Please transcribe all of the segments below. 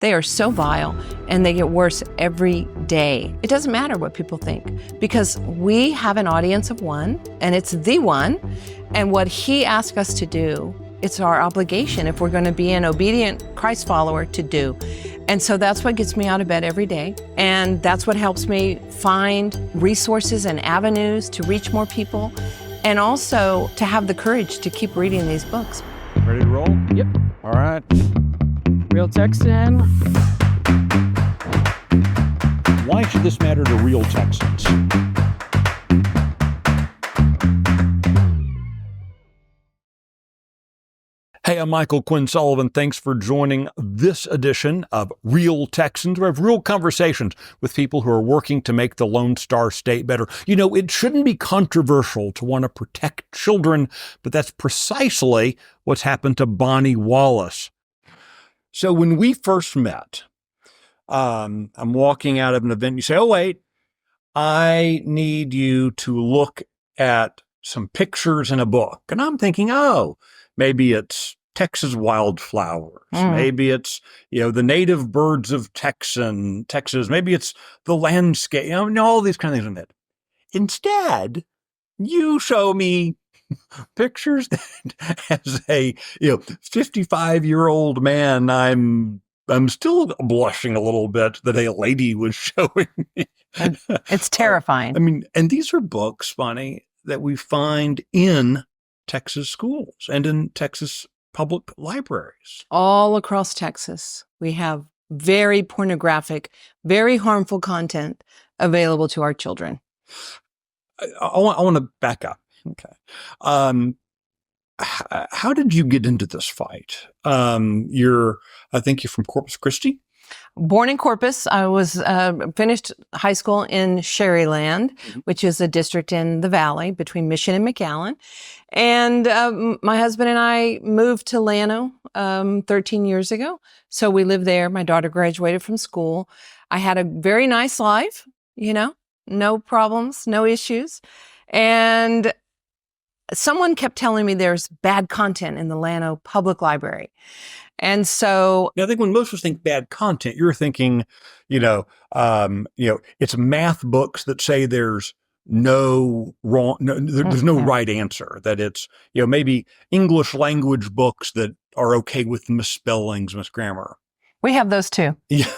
They are so vile, and they get worse every day. It doesn't matter what people think, because we have an audience of one, and it's the one, and what he asked us to do, it's our obligation, if we're going to be an obedient Christ follower, to do. And so that's what gets me out of bed every day, and that's what helps me find resources and avenues to reach more people, and also to have the courage to keep reading these books. Ready to roll? Yep. All right. Real Texan. Why should this matter to real Texans? Hey, I'm Michael Quinn Sullivan. Thanks for joining this edition of Real Texans. We have real conversations with people who are working to make the Lone Star State better. You know, it shouldn't be controversial to want to protect children, but that's precisely what's happened to Bonnie Wallace. So when we first met, I'm walking out of an event. You say, oh, wait, I need you to look at some pictures in a book. And I'm thinking, oh, maybe it's Texas wildflowers. Maybe it's, the native birds of Texas. Maybe it's the landscape, all these kind of things. Instead, you show me pictures that as a 55-year-old man, I'm still blushing a little bit that a lady was showing me. It's terrifying. And these are books, Bonnie, that we find in Texas schools and in Texas public libraries. All across Texas, we have very pornographic, very harmful content available to our children. I want to back up. Okay. How did you get into this fight? I think you're from Corpus Christi? Born in Corpus. I was finished high school in Sherryland, which is a district in the valley between Mission and McAllen. And my husband and I moved to Llano 13 years ago. So we lived there. My daughter graduated from school. I had a very nice life, no problems, no issues. And someone kept telling me there's bad content in the Llano Public Library. And so I think when most of us think bad content, you're thinking, it's math books that say there's no wrong, there's no right answer, that it's, maybe English language books that are okay with misspellings, misgrammar. We have those too. Yeah.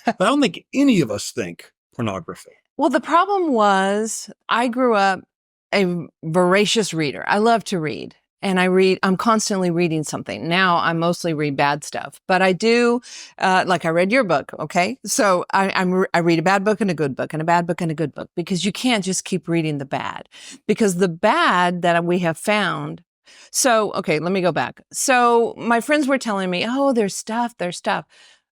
I don't think any of us think pornography. Well, the problem was I grew up a voracious reader. I love to read. And I'm constantly reading something. Now I mostly read bad stuff, but I do, like I read your book. Okay. So I read a bad book and a good book and a bad book and a good book, because you can't just keep reading the bad, because the bad that we have found. So, okay, let me go back. So my friends were telling me, oh, there's stuff.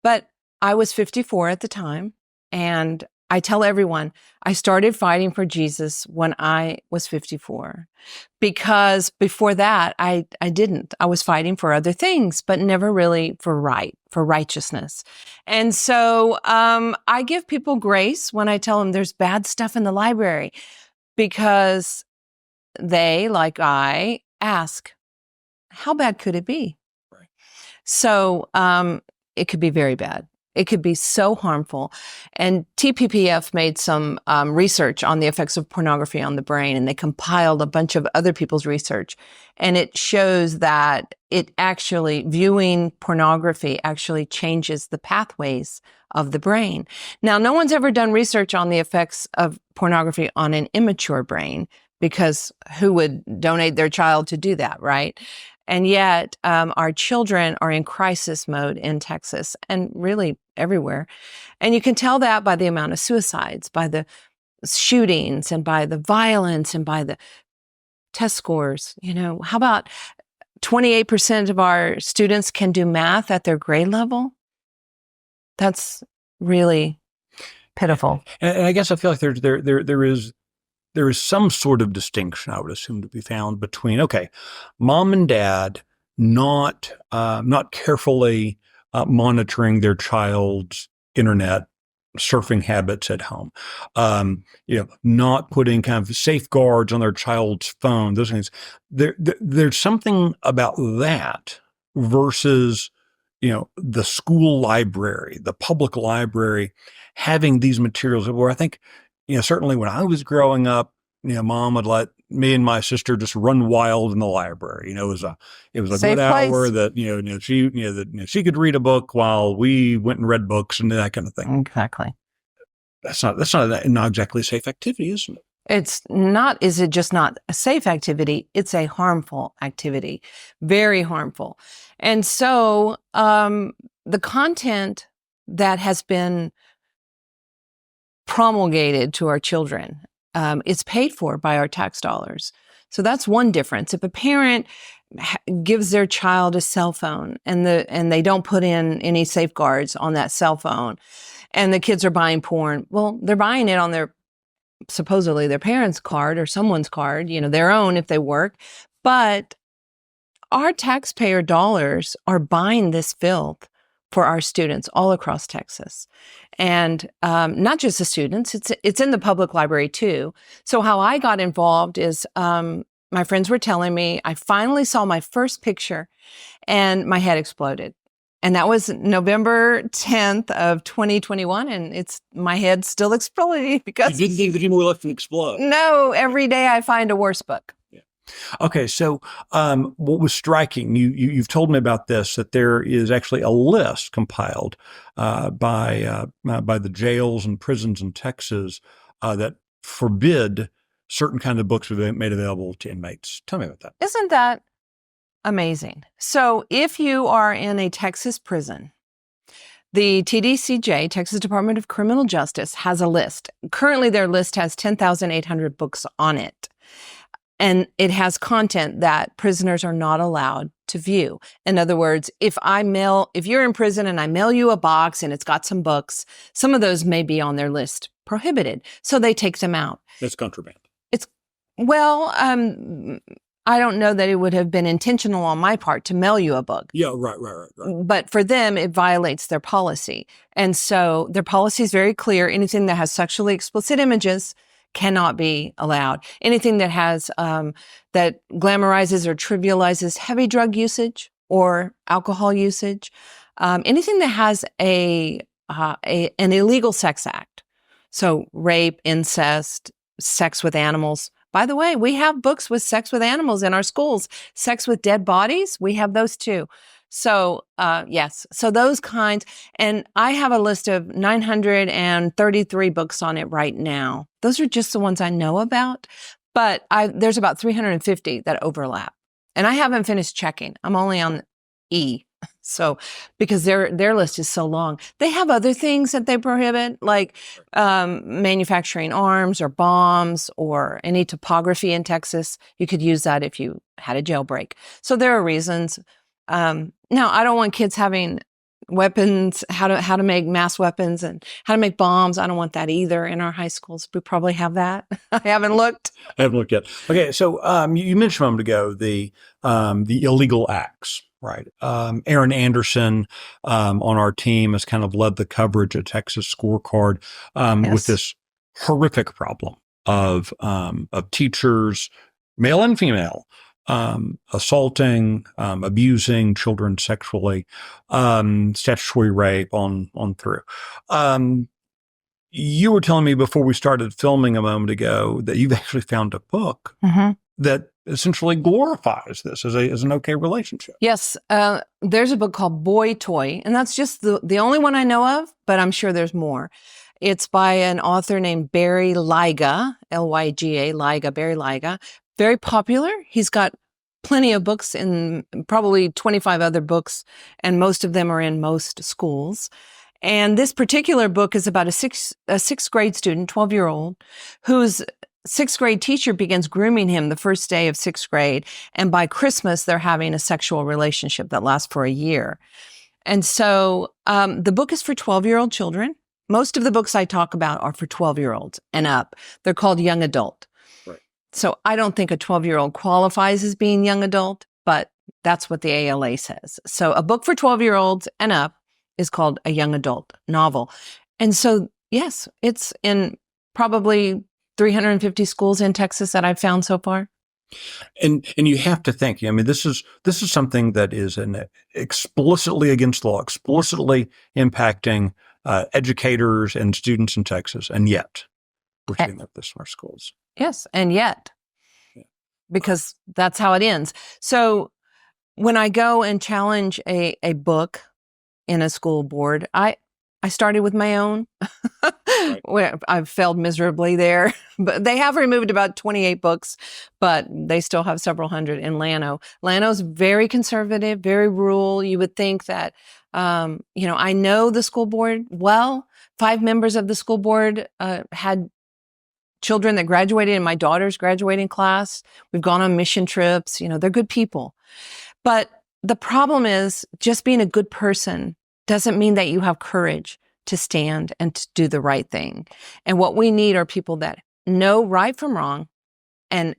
But I was 54 at the time. And I tell everyone, I started fighting for Jesus when I was 54, because before that, I didn't. I was fighting for other things, but never really for righteousness. And so I give people grace when I tell them there's bad stuff in the library, because they, like I, ask, how bad could it be? Right. So it could be very bad. It could be so harmful. And TPPF made some research on the effects of pornography on the brain, and they compiled a bunch of other people's research. And it shows that viewing pornography actually changes the pathways of the brain. Now, no one's ever done research on the effects of pornography on an immature brain, because who would donate their child to do that, right? And yet, our children are in crisis mode in Texas, and really everywhere. And you can tell that by the amount of suicides, by the shootings, and by the violence, and by the test scores. How about 28% of our students can do math at their grade level? That's really pitiful. And I guess I feel like there is some sort of distinction, I would assume, to be found between, okay, mom and dad not carefully monitoring their child's internet surfing habits at home, not putting kind of safeguards on their child's phone, those things. There's something about that versus, the school library, the public library, having these materials where I think, certainly when I was growing up, mom would let me and my sister just run wild in the library. It was a Safe good hour place. that she could read a book while we went and read books and that kind of thing. Exactly. That's not exactly a safe activity, isn't it? It's not, is it just not a safe activity? It's a harmful activity, very harmful. And so the content that has been promulgated to our children, it's paid for by our tax dollars. So that's one difference. If a parent gives their child a cell phone and they don't put in any safeguards on that cell phone, and the kids are buying porn, well, they're buying it on supposedly their parents' card or someone's card, their own if they work. But our taxpayer dollars are buying this filth for our students all across Texas. And not just the students, it's in the public library too. So how I got involved is my friends were telling me, I finally saw my first picture and my head exploded. And that was November 10th of 2021. And my head's still exploding because you didn't think that you were left to explode. No, every day I find a worse book. Yeah. Okay. So, what was striking, you've told me about this, that there is actually a list compiled, by the jails and prisons in Texas, that forbid certain kinds of books to be made available to inmates. Tell me about that. Isn't that amazing? So if you are in a Texas prison, the TDCJ, Texas Department of Criminal Justice, has a list. Currently, their list has 10,800 books on it. And it has content that prisoners are not allowed to view. In other words, if you're in prison and I mail you a box and it's got some books, some of those may be on their list prohibited. So they take them out. That's contraband. I don't know that it would have been intentional on my part to mail you a book. Yeah, right. But for them, it violates their policy. And so their policy is very clear. Anything that has sexually explicit images cannot be allowed. Anything that has, that glamorizes or trivializes heavy drug usage or alcohol usage, anything that has an illegal sex act. So rape, incest, sex with animals. By the way, we have books with sex with animals in our schools. Sex with dead bodies, we have those too. So, yes. So those kinds, and I have a list of 933 books on it right now. Those are just the ones I know about, but there's about 350 that overlap. And I haven't finished checking. I'm only on E. So, because their list is so long. They have other things that they prohibit, like manufacturing arms or bombs or any topography in Texas. You could use that if you had a jailbreak. So there are reasons. Now, I don't want kids having weapons, how to make mass weapons and how to make bombs. I don't want that either in our high schools. We probably have that. I haven't looked. I haven't looked yet. Okay, so you mentioned a moment ago the illegal acts. Right. Aaron Anderson on our team has kind of led the coverage at Texas Scorecard with this horrific problem of teachers, male and female, assaulting, abusing children sexually, statutory rape on through. You were telling me before we started filming a moment ago that you've actually found a book that essentially glorifies this as an okay relationship. Yes. There's a book called Boy Toy, and that's just the only one I know of, but I'm sure there's more. It's by an author named Barry Lyga, Lyga, Barry Lyga. Very popular. He's got plenty of books and probably 25 other books, and most of them are in most schools. And this particular book is about a sixth grade student, 12-year-old, whose sixth grade teacher begins grooming him the first day of sixth grade. And by Christmas, they're having a sexual relationship that lasts for a year. And so the book is for 12-year-old children. Most of the books I talk about are for 12-year-olds and up. They're called young adult. Right. So I don't think a 12-year-old qualifies as being young adult, but that's what the ALA says. So a book for 12-year-olds and up is called a young adult novel. And so, yes, it's in probably 350 schools in Texas that I've found so far. And you have to think, I mean, this is something that is explicitly against the law, explicitly impacting educators and students in Texas, and yet we're doing that with this in our schools. Yes, and yet, because that's how it ends. So when I go and challenge a book in a school board, I started with my own. Right. I've failed miserably there, but they have removed about 28 books, but they still have several hundred in Llano. Llano's very conservative, very rural. You would think that, I know the school board well. 5 members of the school board had children that graduated in my daughter's graduating class. We've gone on mission trips. They're good people. But the problem is just being a good person doesn't mean that you have courage to stand and to do the right thing. And what we need are people that know right from wrong, and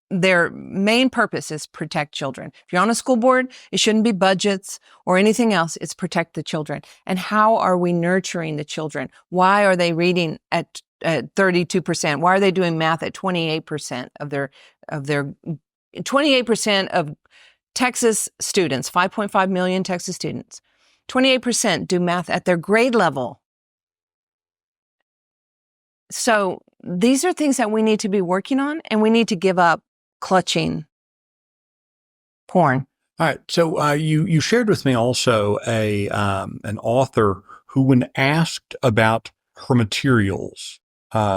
their main purpose is protect children. If you're on a school board, it shouldn't be budgets or anything else. It's protect the children. And how are we nurturing the children? Why are they reading at 32%? Why are they doing math at 28% of their 28% of Texas students, 5.5 million Texas students, 28% do math at their grade level. So these are things that we need to be working on, and we need to give up clutching porn. All right. So you shared with me also an author who, when asked about her materials,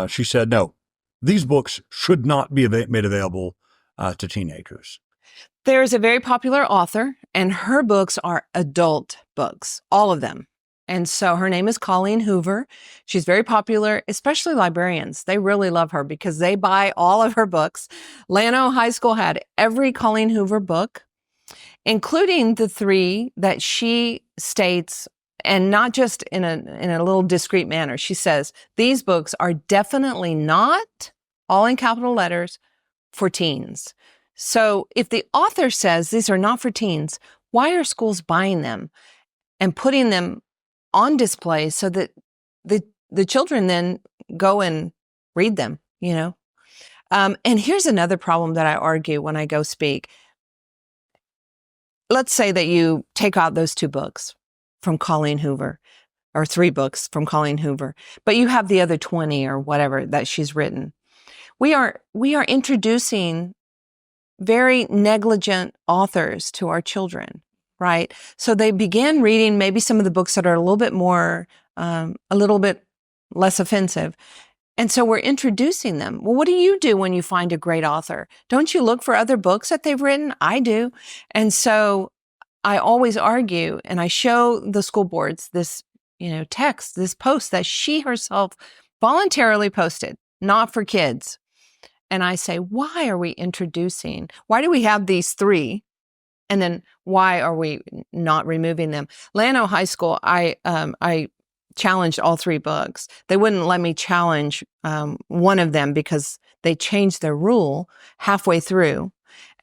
she said, no, these books should not be made available to teenagers. There's a very popular author, and her books are adult books, all of them. And so her name is Colleen Hoover. She's very popular, especially librarians. They really love her because they buy all of her books. Llano High School had every Colleen Hoover book, including the 3 that she states, and not just in a little discreet manner. She says, these books are definitely not, all in capital letters, for teens. So if the author says these are not for teens, why are schools buying them and putting them on display so that the children then go and read them, And here's another problem that I argue when I go speak. Let's say that you take out those 2 books from Colleen Hoover, or 3 books from Colleen Hoover, but you have the other 20 or whatever that she's written. We are introducing very negligent authors to our children, right? So they began reading maybe some of the books that are a little bit more, a little bit less offensive. And so we're introducing them. Well, what do you do when you find a great author? Don't you look for other books that they've written? I do. And so I always argue, and I show the school boards this, text, this post that she herself voluntarily posted, not for kids. And I say, why are we introducing? Why do we have these 3? And then why are we not removing them? Llano High School, I challenged all 3 books. They wouldn't let me challenge one of them because they changed their rule halfway through.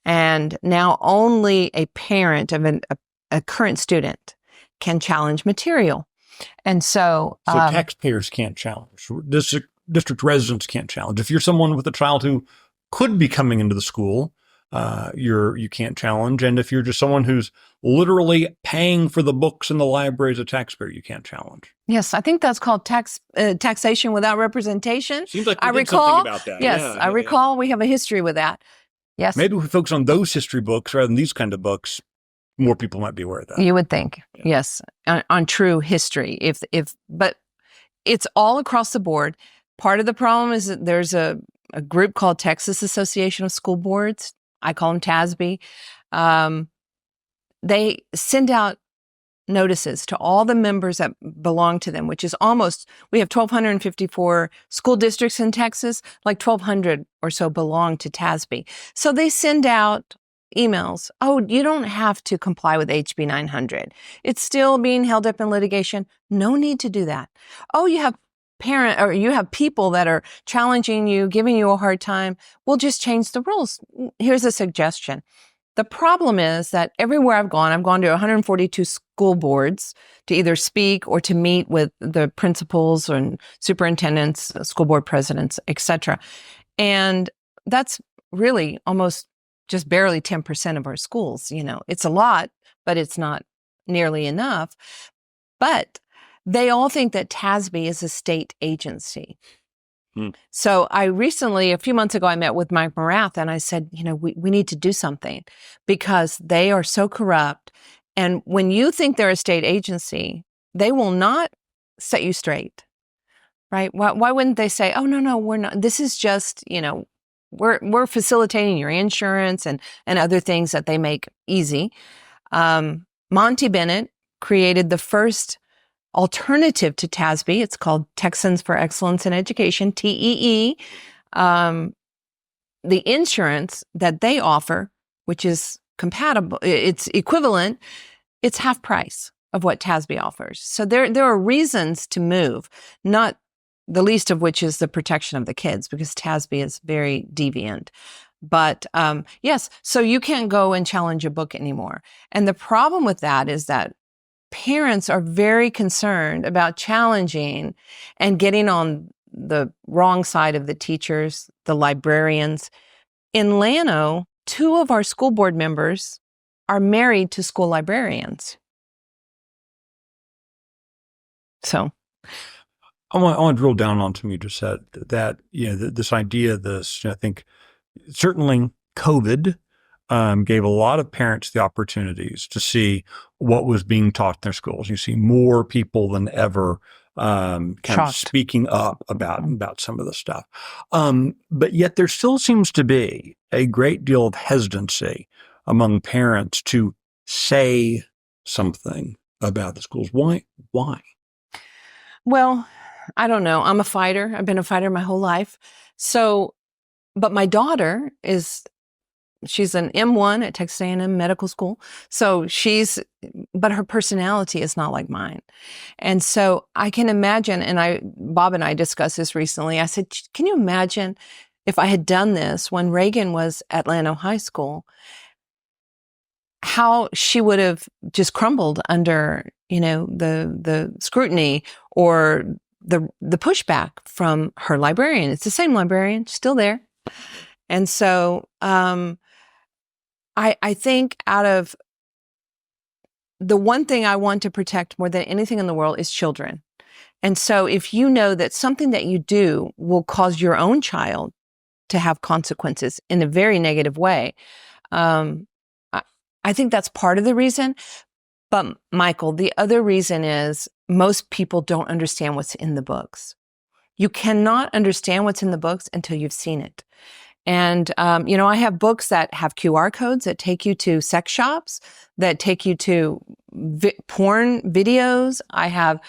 And now only a parent of a current student can challenge material. And so taxpayers can't challenge. District residents can't challenge. If you're someone with a child who could be coming into the school, you can't challenge. And if you're just someone who's literally paying for the books in the library as a taxpayer, you can't challenge. Yes, I think that's called taxation without representation. Seems like we did something about that. Yes, I recall we have a history with that. Yes. Maybe if we focus on those history books rather than these kind of books, more people might be aware of that. You would think, yes, on true history. But it's all across the board. Part of the problem is that there's a group called Texas Association of School Boards. I call them TASBY. They send out notices to all the members that belong to them, which is we have 1,254 school districts in Texas, like 1,200 or so belong to TASBY. So they send out emails. Oh, you don't have to comply with HB 900. It's still being held up in litigation. No need to do that. Oh, you have people that are challenging you, giving you a hard time. We'll just change the rules. Here's a suggestion. The problem is that everywhere I've gone to 142 school boards to either speak or to meet with the principals and superintendents, school board presidents, etc. And that's really almost just barely 10% of our schools. It's a lot, but it's not nearly enough. But they all think that TASBY is a state agency. So I recently, a few months ago, I met with Mike Morath and I said, we need to do something because they are so corrupt. And when you think they're a state agency, they will not set you straight, right? Why wouldn't they say, oh, no, we're not. This is just, we're facilitating your insurance and other things that they make easy. Monty Bennett created the first alternative to TASBY. It's called Texans for Excellence in Education, TEE. The insurance that they offer, which is compatible, it's equivalent, it's half price of what TASBY offers. So there are reasons to move, not the least of which is the protection of the kids, because TASBY is very deviant. But yes, so you can't go and challenge a book anymore. And the problem with that is that parents are very concerned about challenging and getting on the wrong side of the teachers, the librarians. In Llano, 2 of our school board members are married to school librarians. So I want to drill down on something you just said, that, this idea, I think certainly COVID gave a lot of parents the opportunities to see what was being taught in their schools. You see more people than ever kind of speaking up about some of the stuff. But yet there still seems to be a great deal of hesitancy among parents to say something about the schools. Why? Well, I don't know. I'm a fighter. I've been a fighter my whole life. So, but my daughter she's an M1 at Texas A&M Medical School. So but her personality is not like mine. And so I can imagine, and Bob and I discussed this recently. I said, can you imagine if I had done this when Reagan was at Llano High School, how she would have just crumbled under, the scrutiny or the pushback from her librarian. It's the same librarian, still there. And so, I think out of the one thing I want to protect more than anything in the world is children. And so if you know that something that you do will cause your own child to have consequences in a very negative way, I think that's part of the reason. But Michael, the other reason is most people don't understand what's in the books. You cannot understand what's in the books until you've seen it. And, I have books that have QR codes that take you to sex shops, that take you to porn videos. I have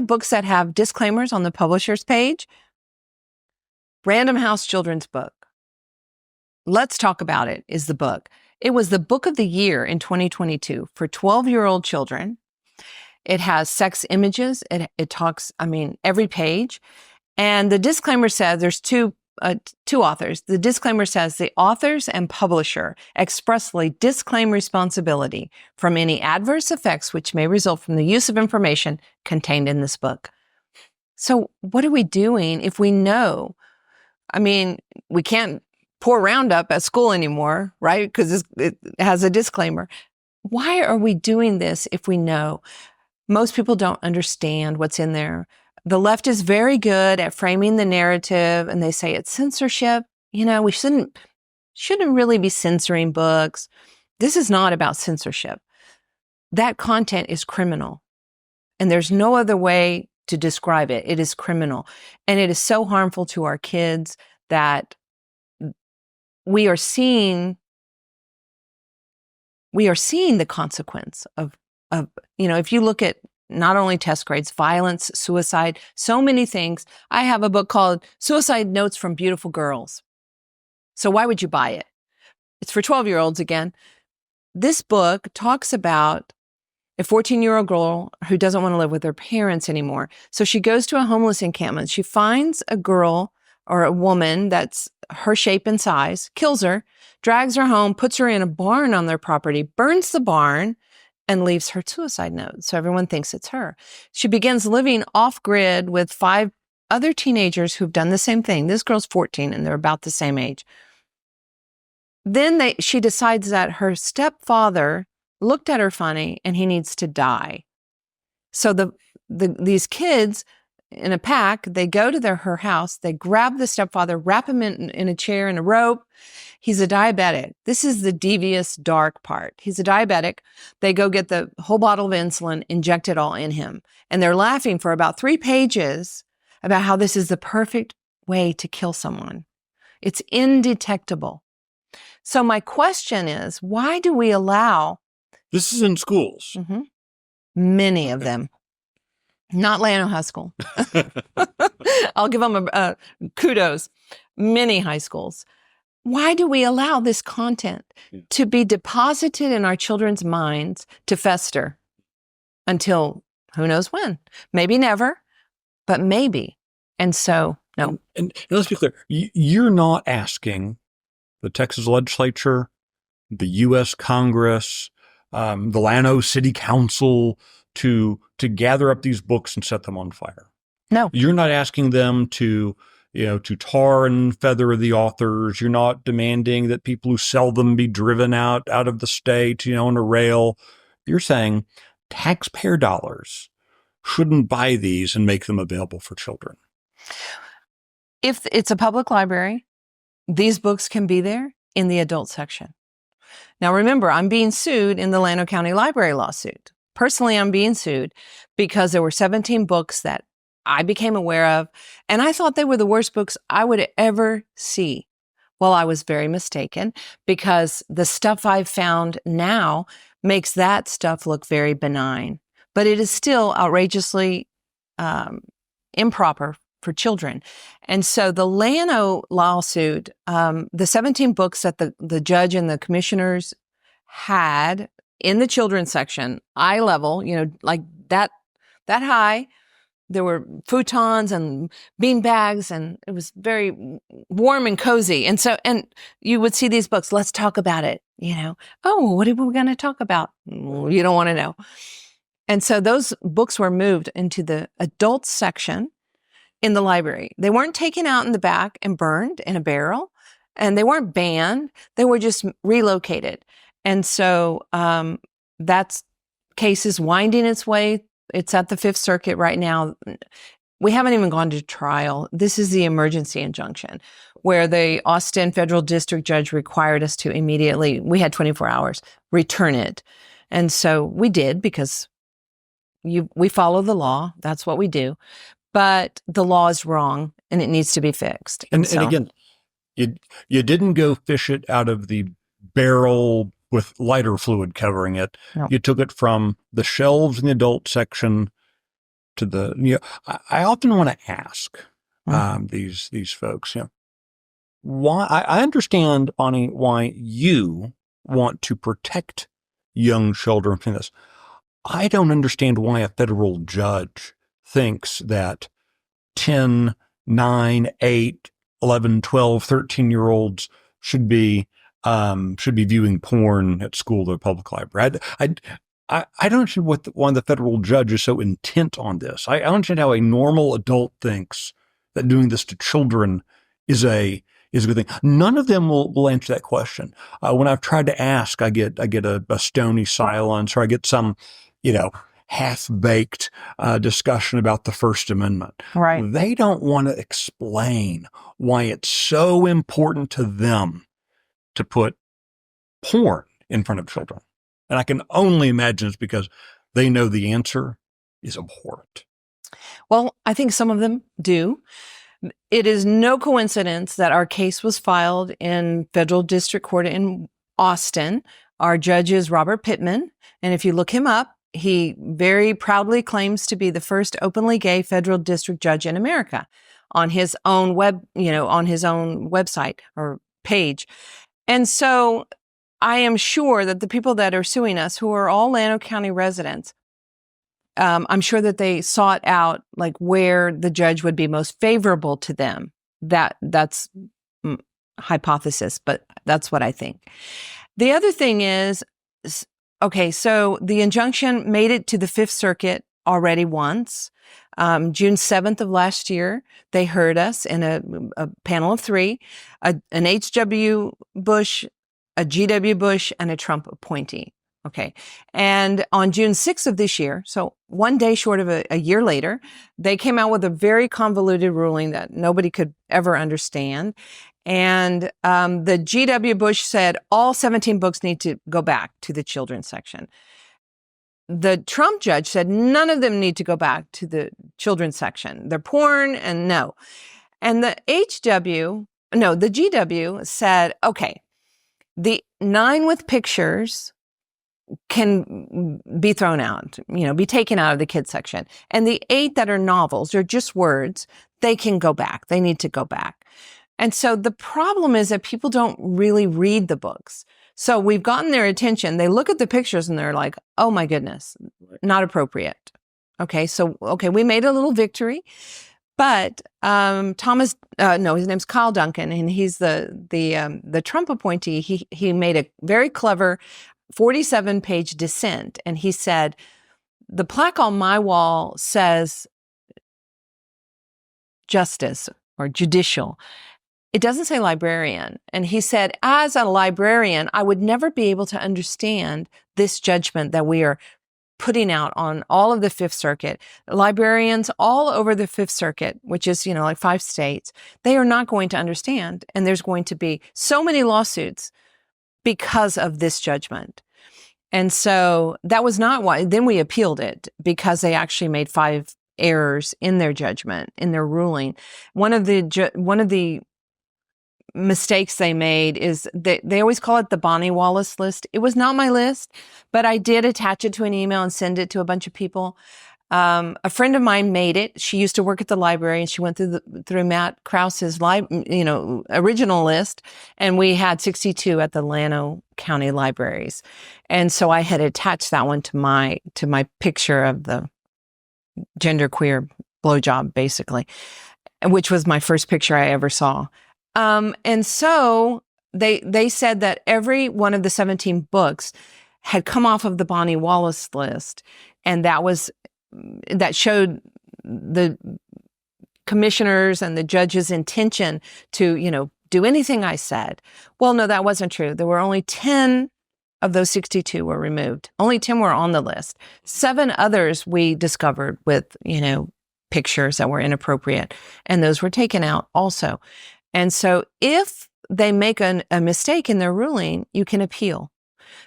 books that have disclaimers on the publisher's page. Random House Children's Book. Let's Talk About It is the book. It was the book of the year in 2022 for 12-year-old children. It has sex images. It talks, every page. And the disclaimer says there's two authors. The disclaimer says the authors and publisher expressly disclaim responsibility from any adverse effects which may result from the use of information contained in this book. So what are we doing if we know? We can't pour Roundup at school anymore, right? Because it has a disclaimer. Why are we doing this if we know? Most people don't understand what's in there. The left is very good at framing the narrative, and they say it's censorship. We shouldn't really be censoring books. This is not about censorship. That content is criminal, and there's no other way to describe it. It is criminal, and it is so harmful to our kids that we are seeing the consequence of if you look at not only test grades, violence, suicide, so many things. I have a book called Suicide Notes from Beautiful Girls. So why would you buy it? It's for 12-year-olds again. This book talks about a 14-year-old girl who doesn't want to live with her parents anymore. So she goes to a homeless encampment. She finds a girl or a woman that's her shape and size, kills her, drags her home, puts her in a barn on their property, burns the barn, and leaves her suicide note. So everyone thinks it's her. She begins living off-grid with 5 other teenagers who've done the same thing. This girl's 14 and they're about the same age. Then she decides that her stepfather looked at her funny and he needs to die. So these kids in a pack, they go to her house, they grab the stepfather, wrap him in a chair and a rope. He's a diabetic. This is the devious, dark part. He's a diabetic. They go get the whole bottle of insulin, inject it all in him. And they're laughing for about 3 pages about how this is the perfect way to kill someone. It's indetectable. So my question is, why do we allow... This is in schools. Mm-hmm. Many of them. Not Llano High School. I'll give them a kudos. Many high schools. Why do we allow this content to be deposited in our children's minds to fester until who knows when? Maybe never, but maybe. And so, no. And let's be clear. You're not asking the Texas legislature, the U.S. Congress, the Llano City Council to gather up these books and set them on fire. No. You're not asking them to tar and feather the authors. You're not demanding that people who sell them be driven out of the state, on a rail. You're saying taxpayer dollars shouldn't buy these and make them available for children. If it's a public library, these books can be there in the adult section. Now, remember, I'm being sued in the Llano County Library lawsuit. Personally, I'm being sued because there were 17 books that I became aware of, and I thought they were the worst books I would ever see. Well, I was very mistaken because the stuff I've found now makes that stuff look very benign, but it is still outrageously improper for children. And so the Llano lawsuit, the 17 books that the judge and the commissioners had in the children's section, eye level, like that high, there were futons and bean bags, and it was very warm and cozy. And you would see these books. Let's talk about it. Oh, what are we going to talk about? You don't want to know. And so those books were moved into the adult section in the library. They weren't taken out in the back and burned in a barrel, and they weren't banned. They were just relocated. And so that case is winding its way. It's at the Fifth Circuit right now. We haven't even gone to trial. This is the emergency injunction where the Austin Federal District Judge required us to immediately, we had 24 hours, return it. And so we did because we follow the law. That's what we do. But the law is wrong and it needs to be fixed. And again, you didn't go fish it out of the barrel with lighter fluid covering it. No. You took it from the shelves in the adult section to the, I often want to ask these folks, why, I understand, Bonnie, why you want to protect young children from this. I don't understand why a federal judge thinks that 10, 9, 8, 11, 12, 13-year-olds should be viewing porn at school or public library. I don't understand why the federal judge is so intent on this. I don't understand how a normal adult thinks that doing this to children is a good thing. None of them will answer that question. When I've tried to ask, I get a stony silence, or I get some, half-baked discussion about the First Amendment. Right. They don't want to explain why it's so important to them to put porn in front of children. And I can only imagine it's because they know the answer is abhorrent. Well, I think some of them do. It is no coincidence that our case was filed in federal district court in Austin. Our judge is Robert Pittman. And if you look him up, he very proudly claims to be the first openly gay federal district judge in America on his own on his own website or page. And so I am sure that the people that are suing us, who are all Llano County residents, I'm sure that they sought out like where the judge would be most favorable to them. That's hypothesis, but that's what I think. The other thing is, okay, so the injunction made it to the Fifth Circuit already once. June 7th of last year, they heard us in a panel of three, an H.W. Bush, a G.W. Bush, and a Trump appointee. Okay. And on June 6th of this year, so one day short of a year later, they came out with a very convoluted ruling that nobody could ever understand. And the G.W. Bush said all 17 books need to go back to the children's section. The Trump judge said none of them need to go back to the children's section. They're porn and no. And the GW said, okay, the 9 with pictures can be thrown out, be taken out of the kids section. And the 8 that are novels, they're just words, they can go back. They need to go back. And so the problem is that people don't really read the books. So we've gotten their attention. They look at the pictures and they're like, oh my goodness, not appropriate. Okay. So, we made a little victory, but, his name's Kyle Duncan, and he's the Trump appointee. He made a very clever 47-page dissent. And he said, the plaque on my wall says justice or judicial. It doesn't say librarian. And he said, as a librarian, I would never be able to understand this judgment that we are putting out on all of the Fifth Circuit. Librarians all over the Fifth Circuit, which is, like 5 states, they are not going to understand. And there's going to be so many lawsuits because of this judgment. And so that was not why. Then we appealed it because they actually made 5 errors in their judgment, in their ruling. One of the mistakes they made is they always call it the Bonnie Wallace list. It was not my list, but I did attach it to an email and send it to a bunch of people. A friend of mine made it. She used to work at the library, and she went through Matt Krause's original list, and we had 62 at the Llano County libraries. And so I had attached that one to my picture of the genderqueer blowjob, basically, which was my first picture I ever saw. And so they said that every one of the 17 books had come off of the Bonnie Wallace list, and that showed the commissioners and the judge's intention to, do anything I said. Well, no, that wasn't true. There were only 10 of those 62 were removed. Only 10 were on the list. 7 others we discovered with, pictures that were inappropriate, and those were taken out also. And so if they make a mistake in their ruling, you can appeal.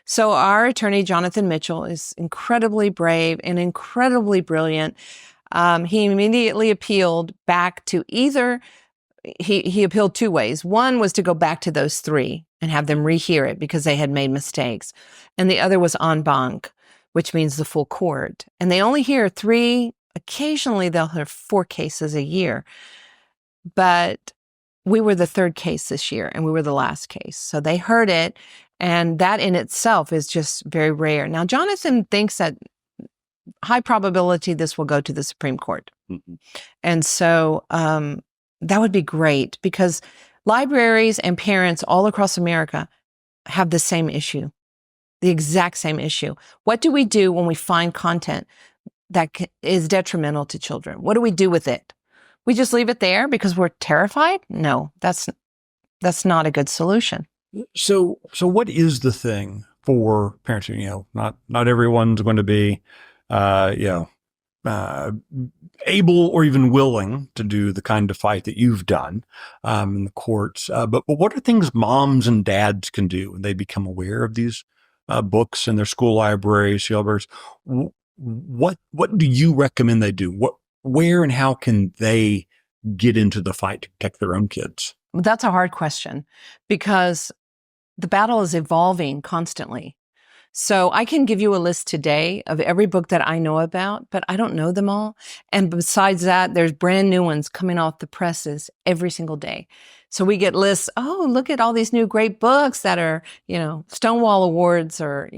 So our attorney, Jonathan Mitchell, is incredibly brave and incredibly brilliant. He immediately appealed back to he appealed 2 ways. One was to go back to those 3 and have them rehear it because they had made mistakes. And the other was en banc, which means the full court. And they only hear 3. Occasionally they'll hear 4 cases a year. But we were the 3rd case this year, and we were the last case. So they heard it, and that in itself is just very rare. Now, Jonathan thinks that high probability this will go to the Supreme Court. Mm-hmm. And so that would be great, because libraries and parents all across America have the same issue, the exact same issue. What do we do when we find content that is detrimental to children? What do we do with it? We just leave it there because we're terrified? No, that's not a good solution. So what is the thing for parents? Not everyone's going to be, able or even willing to do the kind of fight that you've done in the courts. But what are things moms and dads can do when they become aware of these books in their school libraries? What do you recommend they do? Where and how can they get into the fight to protect their own kids? That's a hard question, because the battle is evolving constantly. So I can give you a list today of every book that I know about, but I don't know them all. And besides that, there's brand new ones coming off the presses every single day. So we get lists, oh, look at all these new great books that are, Stonewall Awards or,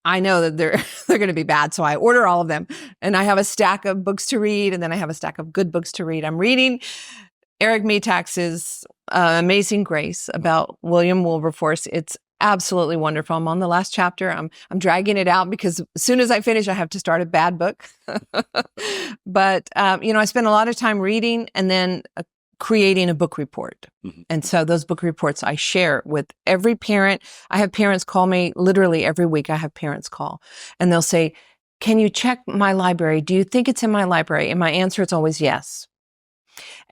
I know that they're going to be bad, so I order all of them. And I have a stack of books to read, and then I have a stack of good books to read. I'm reading Eric Metax's Amazing Grace about William Wilberforce. It's absolutely wonderful. I'm on the last chapter. I'm dragging it out because as soon as I finish, I have to start a bad book. But, I spend a lot of time reading and then creating a book report. Mhm. And so those book reports I share with every parent. I have parents call me literally every week. I have parents call and they'll say, can you check my library? Do you think it's in my library? And my answer is always yes.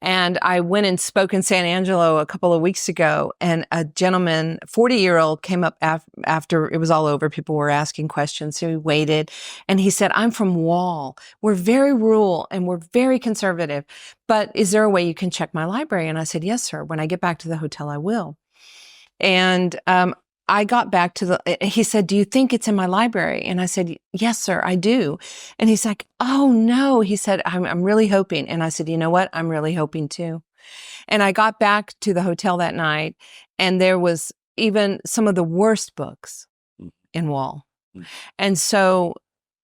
And I went and spoke in San Angelo a couple of weeks ago, and a gentleman, 40-year-old, came up after it was all over. People were asking questions, so he waited, and he said, I'm from Wall. We're very rural, and we're very conservative, but is there a way you can check my library? And I said, yes, sir. When I get back to the hotel, I will. And I got back to he said, do you think it's in my library? And I said, yes, sir, I do. And he's like, oh no. He said, I'm really hoping. And I said, you know what? I'm really hoping too. And I got back to the hotel that night and there was even some of the worst books in Wall. And so,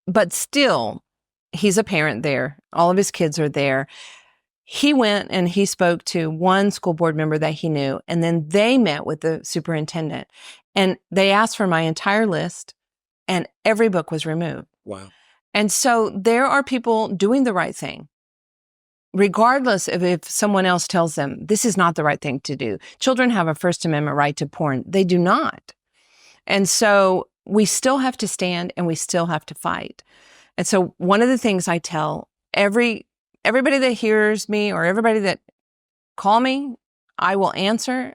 but still, he's a parent there. All of his kids are there. He went and he spoke to one school board member that he knew, and then they met with the superintendent. And they asked for my entire list, and every book was removed. Wow. And so there are people doing the right thing, regardless of if someone else tells them this is not the right thing to do. Children have a First Amendment right to porn. They do not. And so we still have to stand and we still have to fight. And so one of the things I tell everybody that hears me or everybody that call me, I will answer.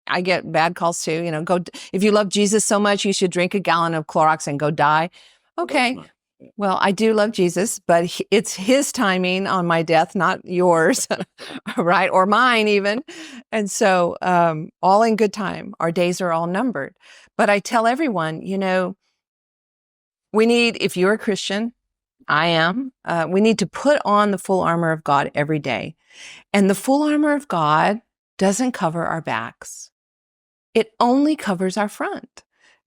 I get bad calls too. Go, if you love Jesus so much, you should drink a gallon of Clorox and go die. Okay. Well, I do love Jesus, but it's his timing on my death, not yours, right? Or mine even. And so, all in good time. Our days are all numbered. But I tell everyone, we need, if you're a Christian, I am, we need to put on the full armor of God every day. And the full armor of God doesn't cover our backs. It only covers our front.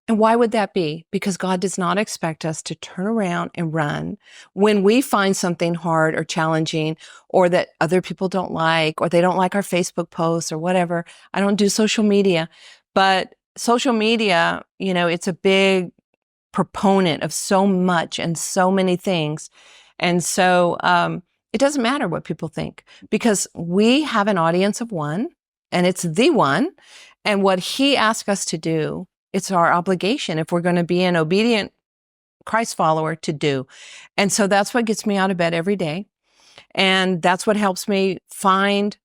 And why would that be? Because God does not expect us to turn around and run when we find something hard or challenging or that other people don't like, or they don't like our Facebook posts or whatever. I don't do social media, but social media, it's a big proponent of so much and so many things. And so it doesn't matter what people think because we have an audience of one and it's the one. And what he asked us to do, it's our obligation if we're going to be an obedient Christ follower to do. And so that's what gets me out of bed every day. And that's what helps me find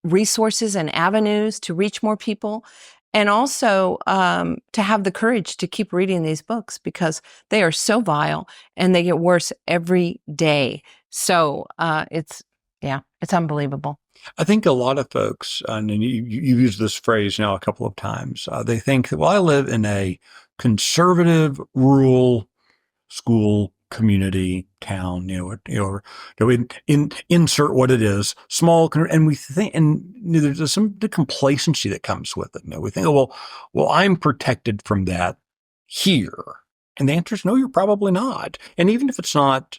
resources and avenues to reach more people. And also to have the courage to keep reading these books because they are so vile and they get worse every day. So it's unbelievable. I think a lot of folks, and you've used this phrase now a couple of times, they think that, well, I live in a conservative, rural school, community, town, insert what it is, small, and we think, and there's some complacency that comes with it. We think, well, I'm protected from that here. And the answer is no, you're probably not. And even if it's not,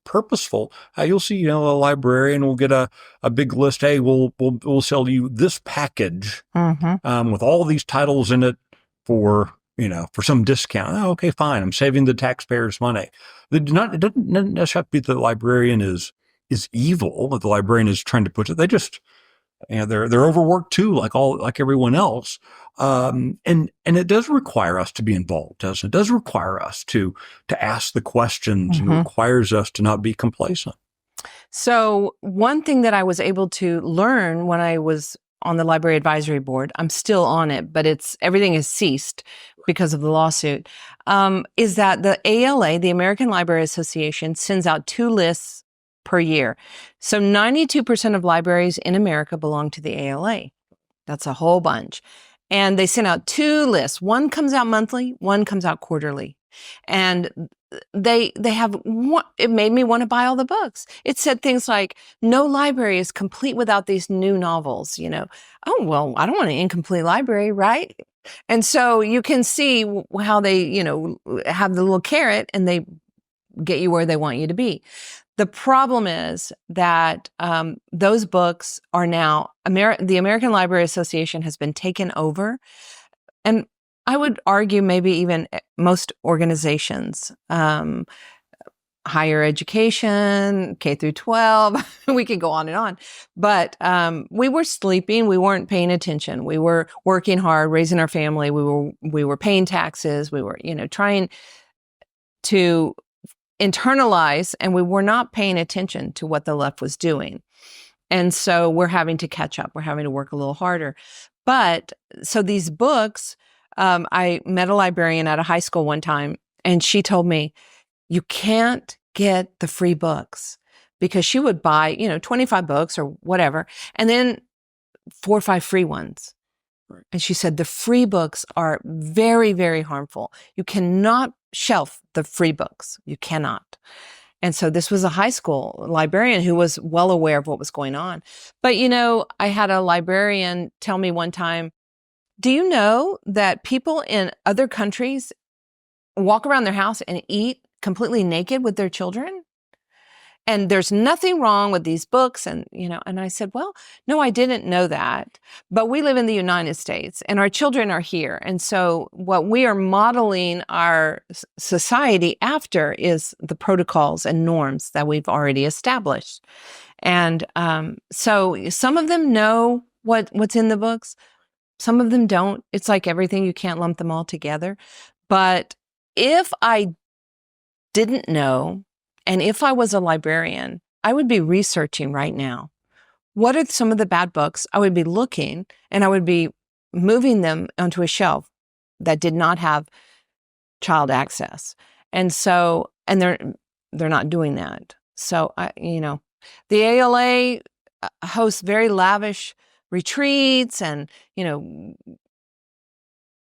purposeful, you'll see, a librarian will get a big list. Hey, we'll sell you this package with all these titles in it for some discount. Oh, okay, fine. I'm saving the taxpayers money. It doesn't necessarily have to be the librarian is evil. That the librarian is trying to put it. They just, they're overworked too, like everyone else. And it does require us to be involved, doesn't it? It does require us to ask the questions and requires us to not be complacent. So one thing that I was able to learn when I was on the library advisory board, I'm still on it, but everything has ceased because of the lawsuit, is that the ALA, the American Library Association, sends out 2 lists per year. So 92% of libraries in America belong to the ALA. That's a whole bunch. And they send out 2 lists. One comes out monthly, one comes out quarterly. And they have one, it made me want to buy all the books. It said things like, no library is complete without these new novels, Oh, well, I don't want an incomplete library, right? And so you can see how they, have the little carrot and they get you where they want you to be. The problem is that those books are now, the American Library Association has been taken over. And I would argue maybe even most organizations, higher education, K through 12, we could go on and on. But we were sleeping. We weren't paying attention. We were working hard, raising our family. We were paying taxes. We were, trying to internalize, and we were not paying attention to what the left was doing. And so we're having to catch up. We're having to work a little harder. But so these books, I met a librarian at a high school one time, and she told me, you can't get the free books, because she would buy, 25 books or whatever, and then 4 or 5 free ones. Right. And she said, the free books are very, very harmful. You cannot shelf the free books. You cannot. And so this was a high school librarian who was well aware of what was going on. But, I had a librarian tell me one time, do you know that people in other countries walk around their house and eat completely naked with their children? And there's nothing wrong with these books. And, and I said, well, no, I didn't know that. But we live in the United States and our children are here. And so what we are modeling our society after is the protocols and norms that we've already established. And so some of them know what's in the books. Some of them don't. It's like everything. You can't lump them all together. But if I didn't know, and if I was a librarian, I would be researching right now. What are some of the bad books? I would be looking, and I would be moving them onto a shelf that did not have child access. And so, and they're not doing that. So, the ALA hosts very lavish retreats and,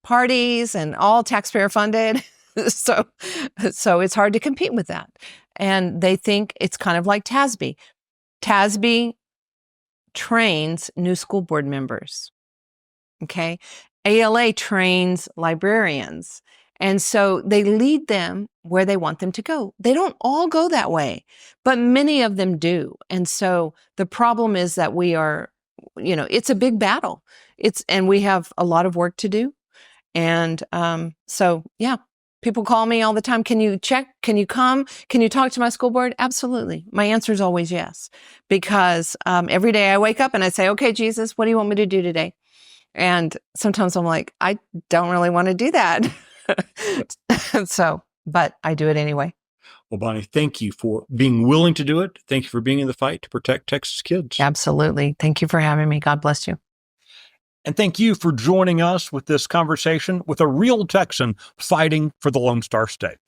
parties, and all taxpayer funded. So it's hard to compete with that. And they think it's kind of like TASBY. TASBY trains new school board members. Okay. ALA trains librarians. And so they lead them where they want them to go. They don't all go that way, but many of them do. And so the problem is that we are, it's a big battle. And we have a lot of work to do. And so, yeah. People call me all the time. Can you check? Can you come? Can you talk to my school board? Absolutely. My answer is always yes, because every day I wake up and I say, okay, Jesus, what do you want me to do today? And sometimes I'm like, I don't really want to do that. But I do it anyway. Well, Bonnie, thank you for being willing to do it. Thank you for being in the fight to protect Texas kids. Absolutely. Thank you for having me. God bless you. And thank you for joining us with this conversation with a real Texan fighting for the Lone Star State.